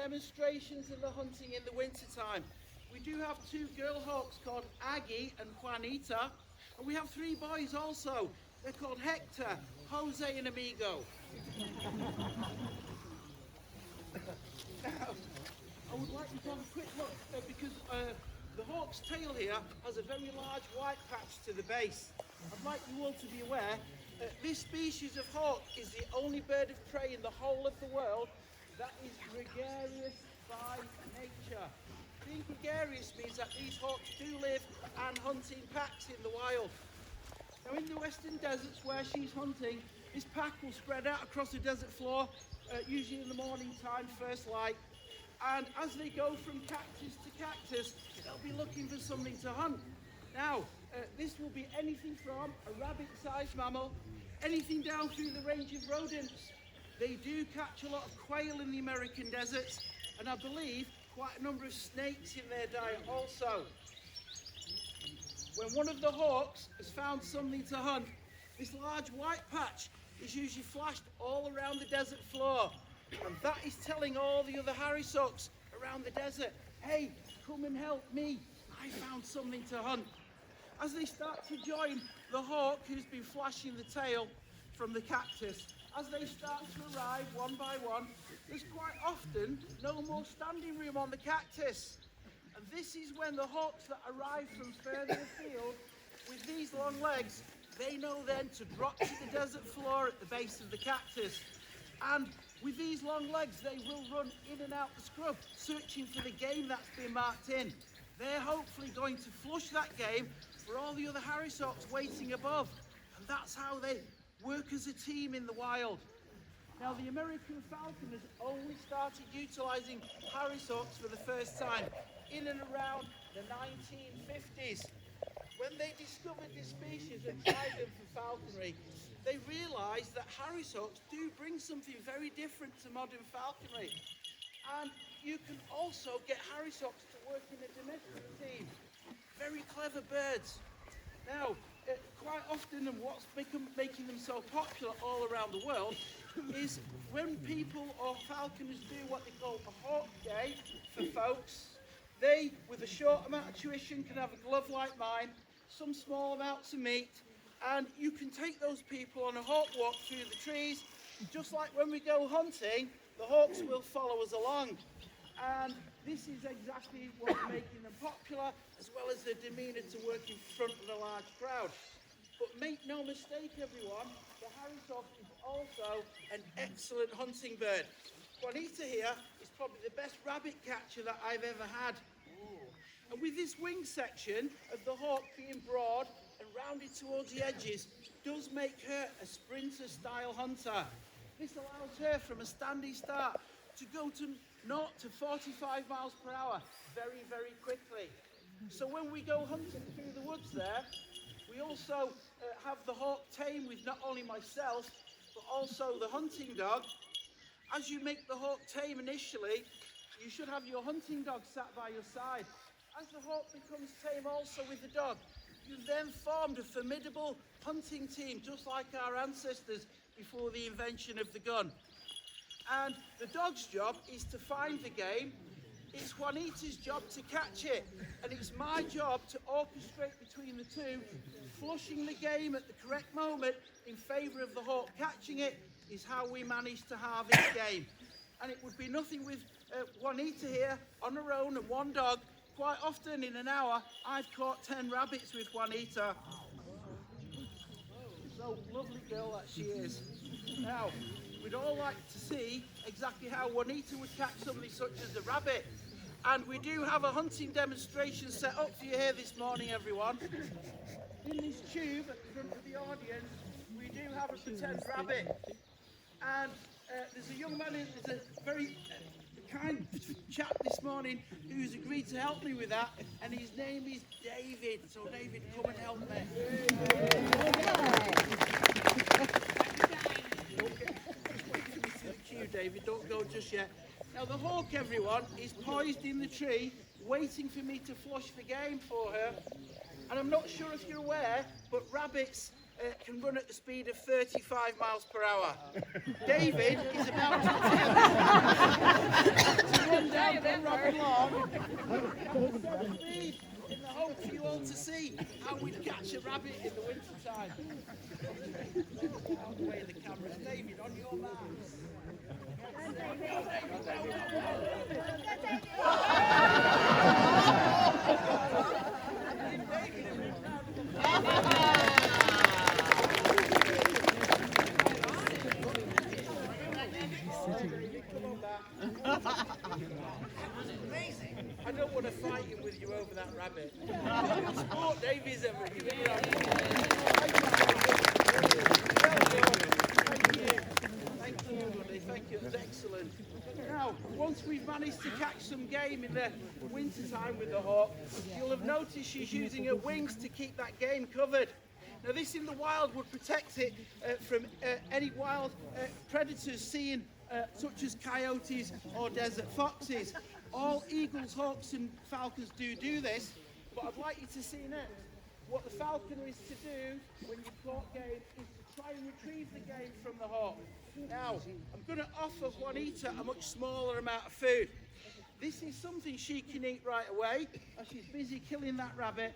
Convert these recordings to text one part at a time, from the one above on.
demonstrations of the hunting in the winter time. We do have 2 girl hawks called Aggie and Juanita, and we have 3 boys also. They're called Hector, Jose and Amigo. Now, I would like you to have a quick look because the hawk's tail here has a very large white patch to the base. I'd like you all to be aware this species of hawk is the only bird of prey in the whole of the world that is gregarious by nature. Being gregarious means that these hawks do live and hunt in packs in the wild. Now in the western deserts where she's hunting, this pack will spread out across the desert floor, usually in the morning time, first light. And as they go from cactus to cactus, they'll be looking for something to hunt. Now, this will be anything from a rabbit-sized mammal, anything down through the range of rodents. They do catch a lot of quail in the American deserts, and I believe quite a number of snakes in their diet also. When one of the hawks has found something to hunt, this large white patch is usually flashed all around the desert floor. And that is telling all the other harrisocks around the desert, hey, come and help me, I found something to hunt. As they start to join the hawk who's been flashing the tail from the cactus, as they start to arrive one by one, there's quite often no more standing room on the cactus. And this is when the hawks that arrive from further afield with these long legs, they know then to drop to the desert floor at the base of the cactus. And with these long legs, they will run in and out the scrub, searching for the game that's been marked in. They're hopefully going to flush that game for all the other harrisocks waiting above. And that's how they work as a team in the wild. Now, the American falcon has only started utilising harrisocks for the first time in and around the 1950s. When they discovered this species and tried them for falconry, they realised that harrisocks do bring something very different to modern falconry. And you can also get harrisocks to work in a domestic team. Very clever birds. Now, quite often, and what's making them so popular all around the world is when people or falconers do what they call a hawk day for folks, they, with a short amount of tuition, can have a glove like mine, some small amounts of meat, and you can take those people on a hawk walk through the trees. Just like when we go hunting, the hawks will follow us along. And this is exactly what's making them popular, as well as their demeanour to work in front of a large crowd. But make no mistake, everyone, the harrisock is also an excellent hunting bird. Juanita here is probably the best rabbit catcher that I've ever had. And with this wing section of the hawk being broad and rounded towards the edges, does make her a sprinter-style hunter. This allows her from a standing start to go to 0 to 45 miles per hour very, very quickly. So when we go hunting through the woods there, we also have the hawk tame with not only myself, but also the hunting dog. As you make the hawk tame initially, you should have your hunting dog sat by your side. As the hawk becomes tame also with the dog, you've then formed a formidable hunting team, just like our ancestors before the invention of the gun. And the dog's job is to find the game. It's Juanita's job to catch it. And it's my job to orchestrate between the two, flushing the game at the correct moment in favour of the hawk catching it is how we manage to harvest game. And it would be nothing with Juanita here on her own and one dog. Quite often in an hour, I've caught 10 rabbits with Juanita. So lovely girl that she is. Now, we'd all like to see exactly how Juanita would catch something such as a rabbit. And we do have a hunting demonstration set up for you here this morning, everyone. In this tube at the front of the audience, we do have a pretend rabbit. And there's a young man, there's a very kind chap this morning who's agreed to help me with that, and his name is David. So David, come and help me. David, don't go just yet. Now the hawk, everyone, is poised in the tree, waiting for me to flush the game for her. And I'm not sure if you're aware, but rabbits can run at the speed of 35 miles per hour. David is about to very long. In the hope for you all to see how we'd catch a rabbit in the winter time. Out the way the camera's. David, on your marks. Amazing. I don't want to fight him with you over that rabbit. Good sport, Dave, is ever. Give it a round. Thank you, buddy. Thank you. That's excellent. Now, once we've managed to catch some game in the winter time with the hawk, you'll have noticed she's using her wings to keep that game covered. Now, this in the wild would protect it from any wild predators seen, such as coyotes or desert foxes. All eagles, hawks and falcons do this, but I'd like you to see next what the falconer is to do when you caught game is to try and retrieve the game from the hawk. Now, I'm going to offer Juanita a much smaller amount of food. This is something she can eat right away as she's busy killing that rabbit.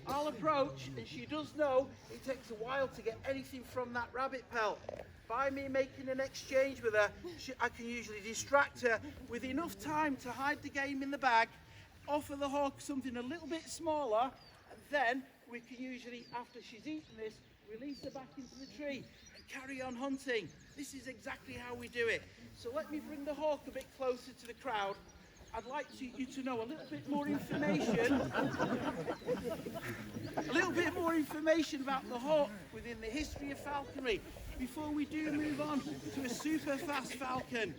I'll approach, and she does know it takes a while to get anything from that rabbit pelt. By me making an exchange with her, I can usually distract her with enough time to hide the game in the bag, offer the hawk something a little bit smaller, and then we can usually, after she's eaten this, release her back into the tree and carry on hunting. This is exactly how we do it. So let me bring the hawk a bit closer to the crowd. I'd like you to know a little bit more information, about the hawk within the history of falconry before we do move on to a super fast falcon.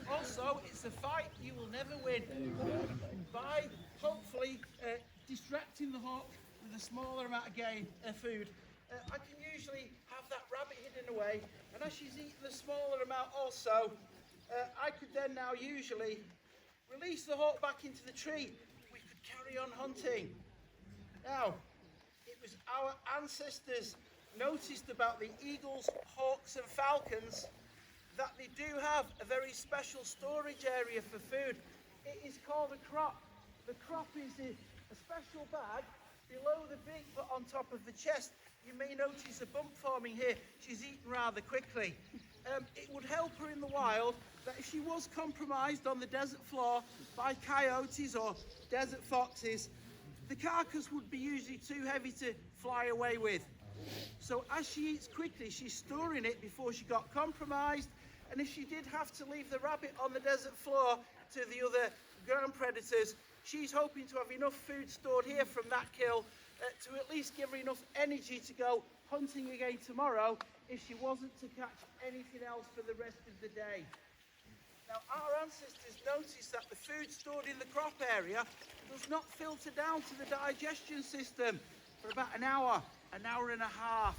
Also, it's a fight you will never win. By hopefully distracting the hawk with a smaller amount of food, I can usually have that rabbit hidden away, and as she's eaten the smaller amount also, I could then now usually release the hawk back into the tree. We could carry on hunting. Now, it was our ancestors noticed about the eagles, hawks and falcons that they do have a very special storage area for food. It is called a crop. The crop is a special bag below the beak but on top of the chest. You may notice a bump forming here. She's eaten rather quickly. It would help her in the wild that if she was compromised on the desert floor by coyotes or desert foxes, the carcass would be usually too heavy to fly away with. So as she eats quickly, she's storing it before she got compromised. And if she did have to leave the rabbit on the desert floor to the other ground predators, she's hoping to have enough food stored here from that kill to at least give her enough energy to go hunting again tomorrow if she wasn't to catch anything else for the rest of the day. Now, our ancestors noticed that the food stored in the crop area does not filter down to the digestion system for about an hour and a half.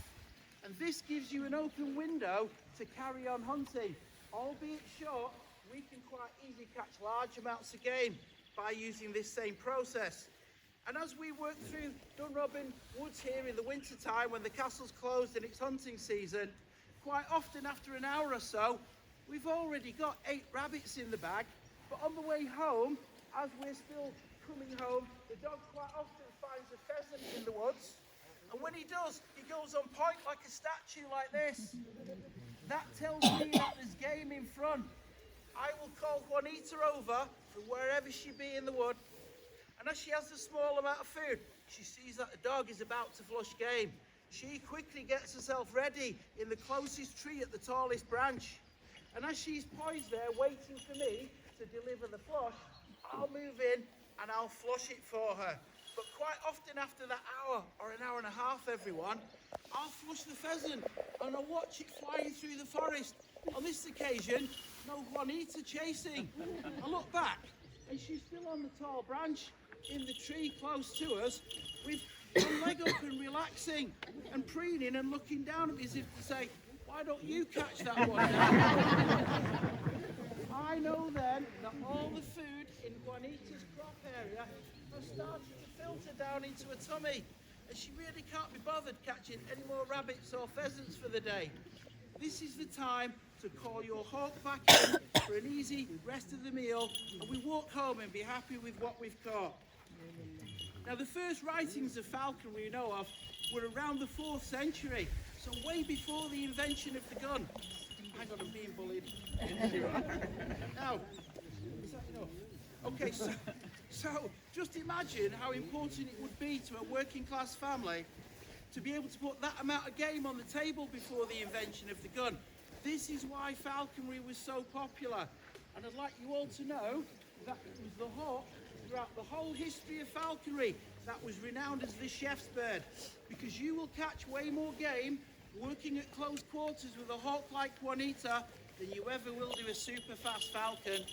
And this gives you an open window to carry on hunting. Albeit short, we can quite easily catch large amounts of game by using this same process. And as we work through Dnróben woods here in the winter time when the castle's closed and it's hunting season, quite often after an hour or so, we've already got 8 rabbits in the bag. But on the way home, as we're still coming home, the dog quite often finds a pheasant in the woods. And when he does, he goes on point like a statue like this. That tells me that there's game in front. I will call Juanita over from wherever she be in the wood. And as she has a small amount of food, she sees that the dog is about to flush game. She quickly gets herself ready in the closest tree at the tallest branch. And as she's poised there waiting for me to deliver the flush, I'll move in and I'll flush it for her. But quite often after that hour or an hour and a half, everyone, I'll flush the pheasant and I'll watch it flying through the forest. On this occasion, no Juanita chasing. I look back and she's still on the tall branch in the tree close to us with one leg up and relaxing and preening and looking down at me as if to say, why don't you catch that one now? I know then that all the food in Juanita's crop area has started to filter down into her tummy, and she really can't be bothered catching any more rabbits or pheasants for the day. This is the time to call your hawk back in for an easy rest of the meal, and we walk home and be happy with what we've caught. Now, the first writings of falconry we know of were around the 4th century, so way before the invention of the gun. Hang on, I'm being bullied. Now, is that enough? Okay, so just imagine how important it would be to a working class family to be able to put that amount of game on the table before the invention of the gun. This is why falconry was so popular. And I'd like you all to know that it was the hawk throughout the whole history of falconry that was renowned as the chef's bird, because you will catch way more game working at close quarters with a hawk like Juanita than you ever will do a super fast falcon.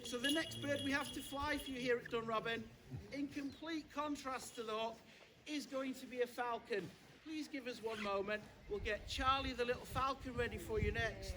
So the next bird we have to fly for you here at Dunroben, in complete contrast to the hawk, is going to be a falcon. Please give us one moment. We'll get Charlie the little falcon ready for you next.